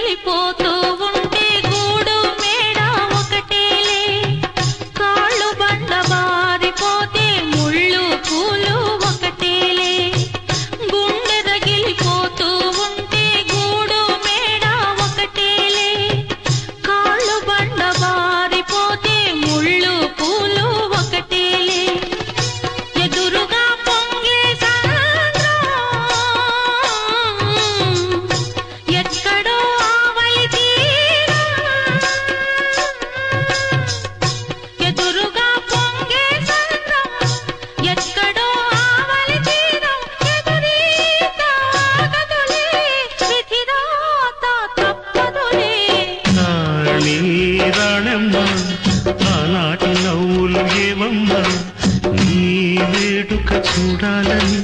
రగిలిపోతూ ఉంటే గూడు మేడ ఒకటేలే కాళ్ళు బండ బారిపోతే ముళ్ళు పూలు ఒకటేలే గుండె రగిలిపోతూ ఉంటే గూడు మేడ ఒకటేలే కాళ్ళు బండ బారిపోతే ముళ్ళు పూలు ఒకటేలే ఎదురుగా పొంగే సంద్రం ఎక్కడో ఆవలి తీరం ఎదురుగా పొంగే సంద్రం ఎక్కడో ఆవలి తీరం ఎదురీత ఆగదులే విధిరాత తప్పదులే నాళీ రాణమ్మ ఆనాటి నవ్వులు ఏవమ్మ నీ వేడుక చూడాలని